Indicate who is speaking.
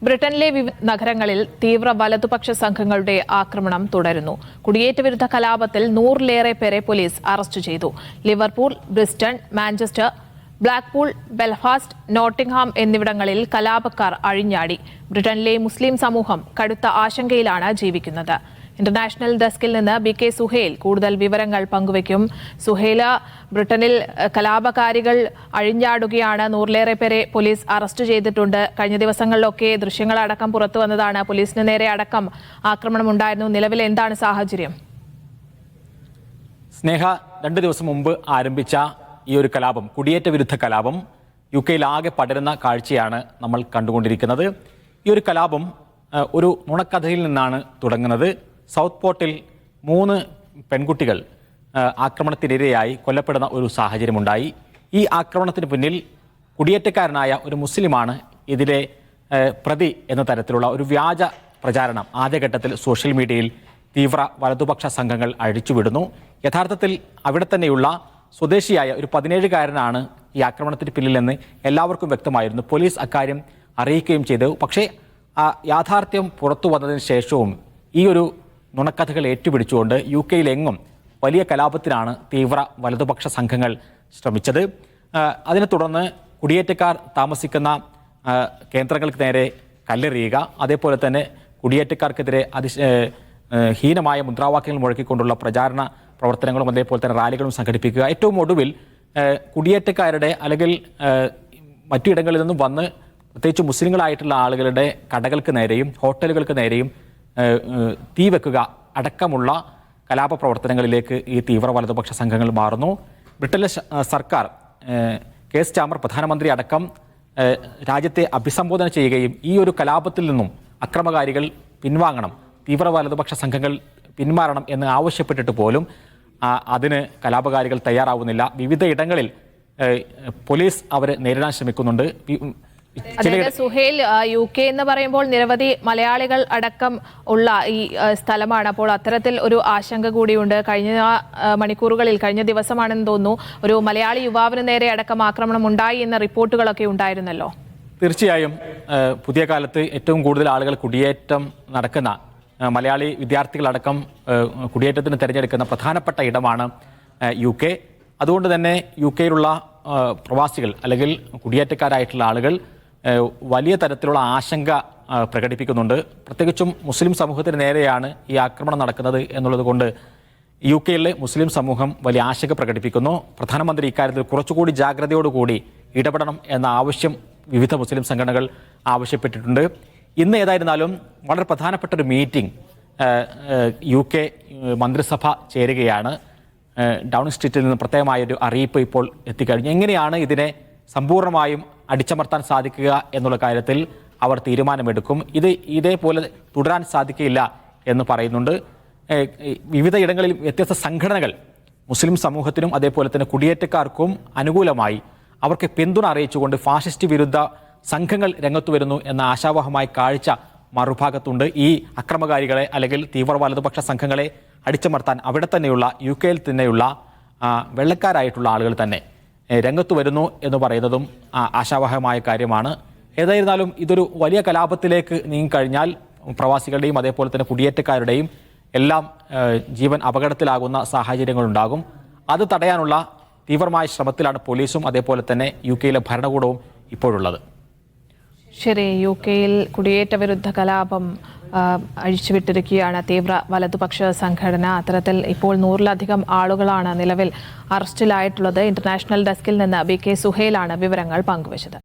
Speaker 1: ബ്രിട്ടനിലെ വിവിധ നഗരങ്ങളിൽ തീവ്ര വലതുപക്ഷ സംഘങ്ങളുടെ ആക്രമണം തുടരുന്നു. കുടിയേറ്റ വിരുദ്ധ കലാപത്തിൽ 100-ലേറെ പേരെ പോലീസ് അറസ്റ്റ് ചെയ്തു. Liverpool, Bristol, Manchester, Blackpool, Belfast, Nottingham എന്നിവിടങ്ങളിൽ കലാപക്കാർ അഴിഞ്ഞാടി. ബ്രിട്ടനിലെ മുസ്ലിം സമൂഹം കടുത്ത ആശങ്കയിലാണ് ജീവിക്കുന്നത്. ഇന്റർനാഷണൽ ഡെസ്കിൽ നിന്ന് ബി.കെ. സുഹേൽ കൂടുതൽ വിവരങ്ങൾ പങ്കുവയ്ക്കും. സുഹേല, ബ്രിട്ടനിൽ കലാപകാരികൾ അഴിഞ്ഞാടുകയാണ്. 100-ലേറെ പേരെ പോലീസ് അറസ്റ്റ് ചെയ്തിട്ടുണ്ട്. കഴിഞ്ഞ ദിവസങ്ങളിലൊക്കെ ദൃശ്യങ്ങളടക്കം പുറത്തു വന്നതാണ്. പോലീസിന് നേരെ അടക്കം ആക്രമണം ഉണ്ടായിരുന്നു. നിലവിൽ എന്താണ് സാഹചര്യം?
Speaker 2: സ്നേഹ, 2 ദിവസം മുമ്പ് ആരംഭിച്ച ഈ ഒരു കലാപം, കുടിയേറ്റ വിരുദ്ധ കലാപം UK-യിൽ ആകെ പടരുന്ന കാഴ്ചയാണ് നമ്മൾ കണ്ടുകൊണ്ടിരിക്കുന്നത്. ഈ ഒരു കലാപം ഒരു നുണക്കഥയിൽ നിന്നാണ് തുടങ്ങുന്നത്. സൗത്ത് പോർട്ടിൽ 3 പെൺകുട്ടികൾ ആക്രമണത്തിനിരയായി കൊല്ലപ്പെടുന്ന ഒരു സാഹചര്യമുണ്ടായി. ഈ ആക്രമണത്തിന് പിന്നിൽ കുടിയേറ്റക്കാരനായ ഒരു മുസ്ലിമാണ് ഇതിലെ പ്രതി എന്ന തരത്തിലുള്ള ഒരു വ്യാജ പ്രചാരണം ആദ്യഘട്ടത്തിൽ സോഷ്യൽ മീഡിയയിൽ തീവ്ര വലതുപക്ഷ സംഘങ്ങൾ അഴിച്ചുവിടുന്നു. യഥാർത്ഥത്തിൽ അവിടെ തന്നെയുള്ള സ്വദേശിയായ ഒരു 17-കാരനാണ് ഈ ആക്രമണത്തിന് പിന്നിലെന്ന് എല്ലാവർക്കും വ്യക്തമായിരുന്നു. പോലീസ് അക്കാര്യം അറിയിക്കുകയും ചെയ്തു. പക്ഷേ യാഥാർത്ഥ്യം പുറത്തു വന്നതിന് ശേഷവും ഈ ഒരു നുണക്കഥകൾ ഏറ്റുപിടിച്ചുകൊണ്ട് UK-യിലെങ്ങും വലിയ കലാപത്തിനാണ് തീവ്ര വലതുപക്ഷ സംഘങ്ങൾ ശ്രമിച്ചത്. അതിനെ തുടർന്ന് കുടിയേറ്റക്കാർ താമസിക്കുന്ന കേന്ദ്രങ്ങൾക്ക് നേരെ കല്ലെറിയുക, അതേപോലെ തന്നെ കുടിയേറ്റക്കാർക്കെതിരെ ഹീനമായ മുദ്രാവാക്യങ്ങൾ മുഴക്കിക്കൊണ്ടുള്ള പ്രചാരണ പ്രവർത്തനങ്ങളും അതേപോലെ തന്നെ റാലികളും സംഘടിപ്പിക്കുക. ഏറ്റവും ഒടുവിൽ കുടിയേറ്റക്കാരുടെ അല്ലെങ്കിൽ മറ്റിടങ്ങളിൽ നിന്നും വന്ന് പ്രത്യേകിച്ച് മുസ്ലിങ്ങളായിട്ടുള്ള ആളുകളുടെ കടകൾക്ക് നേരെയും ഹോട്ടലുകൾക്ക് നേരെയും തീ വെക്കുക അടക്കമുള്ള കലാപ പ്രവർത്തനങ്ങളിലേക്ക് ഈ തീവ്ര വലതുപക്ഷ സംഘങ്ങൾ മാറുന്നു. ബ്രിട്ടനിലെ സർക്കാർ കെയർ സ്റ്റാമർ പ്രധാനമന്ത്രി അടക്കം രാജ്യത്തെ അഭിസംബോധന ചെയ്യുകയും ഈ ഒരു കലാപത്തിൽ നിന്നും അക്രമകാരികൾ പിൻവാങ്ങണം, തീവ്ര വലതുപക്ഷ സംഘങ്ങൾ പിന്മാറണം എന്ന് ആവശ്യപ്പെട്ടിട്ട് പോലും അതിന് കലാപകാരികൾ തയ്യാറാവുന്നില്ല. വിവിധ ഇടങ്ങളിൽ പോലീസ് അവരെ നേരിടാൻ ശ്രമിക്കുന്നുണ്ട്.
Speaker 1: സുഹേൽ, UK എന്ന് പറയുമ്പോൾ നിരവധി മലയാളികൾ അടക്കം ഉള്ള ഈ സ്ഥലമാണ്. അപ്പോൾ അത്തരത്തിൽ ഒരു ആശങ്ക കൂടിയുണ്ട്. കഴിഞ്ഞ മണിക്കൂറുകളിൽ, കഴിഞ്ഞ ദിവസമാണെന്ന് തോന്നുന്നു, ഒരു മലയാളി യുവാവിന് നേരെ അടക്കം ആക്രമണം ഉണ്ടായി എന്ന റിപ്പോർട്ടുകളൊക്കെ ഉണ്ടായിരുന്നല്ലോ.
Speaker 2: തീർച്ചയായും പുതിയ കാലത്ത് ഏറ്റവും കൂടുതൽ ആളുകൾ കുടിയേറ്റം നടക്കുന്ന മലയാളി വിദ്യാർത്ഥികളടക്കം കുടിയേറ്റത്തിന് തിരഞ്ഞെടുക്കുന്ന പ്രധാനപ്പെട്ട ഇടമാണ് UK. അതുകൊണ്ട് തന്നെ UK-യിലുള്ള പ്രവാസികൾ അല്ലെങ്കിൽ കുടിയേറ്റക്കാരായിട്ടുള്ള ആളുകൾ വലിയ തരത്തിലുള്ള ആശങ്ക പ്രകടിപ്പിക്കുന്നുണ്ട്. പ്രത്യേകിച്ചും മുസ്ലിം സമൂഹത്തിന് നേരെയാണ് ഈ ആക്രമണം നടക്കുന്നത് എന്നുള്ളത് കൊണ്ട് UK-യിലെ മുസ്ലിം സമൂഹം വലിയ ആശങ്ക പ്രകടിപ്പിക്കുന്നു. പ്രധാനമന്ത്രി ഇക്കാര്യത്തിൽ കുറച്ചുകൂടി ജാഗ്രതയോടുകൂടി ഇടപെടണം എന്ന ആവശ്യം വിവിധ മുസ്ലിം സംഘടനകൾ ആവശ്യപ്പെട്ടിട്ടുണ്ട്. ഇന്ന് ഏതായിരുന്നാലും വളരെ പ്രധാനപ്പെട്ട ഒരു മീറ്റിംഗ് UK മന്ത്രിസഭ ചേരുകയാണ്. ഡൗണിംഗ് സ്ട്രീറ്റിൽ നിന്ന് പ്രത്യേകമായൊരു അറിയിപ്പ് ഇപ്പോൾ എത്തിക്കഴിഞ്ഞു. എങ്ങനെയാണ് ഇതിനെ സമ്പൂർണ്ണമായും അടിച്ചമർത്താൻ സാധിക്കുക എന്നുള്ള കാര്യത്തിൽ അവർ തീരുമാനമെടുക്കും. ഇതേപോലെ തുടരാൻ സാധിക്കില്ല എന്ന് പറയുന്നുണ്ട്. വിവിധ ഇടങ്ങളിൽ വ്യത്യസ്ത സംഘടനകൾ മുസ്ലിം സമൂഹത്തിനും അതേപോലെ തന്നെ കുടിയേറ്റക്കാർക്കും അനുകൂലമായി അവർക്ക് പിന്തുണ അറിയിച്ചുകൊണ്ട് ഫാഷിസ്റ്റ് വിരുദ്ധ സംഘങ്ങൾ രംഗത്തു വരുന്നു എന്ന ആശാവഹമായ കാഴ്ച മറുഭാഗത്തുണ്ട്. ഈ അക്രമകാരികളെ അല്ലെങ്കിൽ തീവ്ര വലതുപക്ഷ സംഘങ്ങളെ അടിച്ചമർത്താൻ അവിടെ തന്നെയുള്ള UK-യിൽ തന്നെയുള്ള വെള്ളക്കാരായിട്ടുള്ള ആളുകൾ തന്നെ രംഗത്തു വരുന്നു എന്ന് പറയുന്നതും ആശാവഹമായ കാര്യമാണ്. ഏതായിരുന്നാലും ഇതൊരു വലിയ കലാപത്തിലേക്ക് നീങ്ങിക്കഴിഞ്ഞാൽ പ്രവാസികളുടെയും അതേപോലെ തന്നെ കുടിയേറ്റക്കാരുടെയും എല്ലാം ജീവൻ അപകടത്തിലാകുന്ന സാഹചര്യങ്ങളുണ്ടാകും. അത് തടയാനുള്ള തീവ്രമായ ശ്രമത്തിലാണ് പോലീസും അതേപോലെ തന്നെ UK-യിലെ ഭരണകൂടവും ഇപ്പോഴുള്ളത്.
Speaker 1: ശരി, UK-യിൽ കുടിയേറ്റ വിരുദ്ധ കലാപം അഴിച്ചുവിട്ടിരിക്കുകയാണ് തീവ്ര വലതുപക്ഷ സംഘടന. അത്തരത്തിൽ ഇപ്പോൾ 100-ലധികം ആളുകളാണ് നിലവിൽ അറസ്റ്റിലായിട്ടുള്ളത്. ഇന്റർനാഷണൽ ഡെസ്കിൽ നിന്ന് ബി.കെ. സുഹേലാണ് വിവരങ്ങൾ പങ്കുവച്ചത്.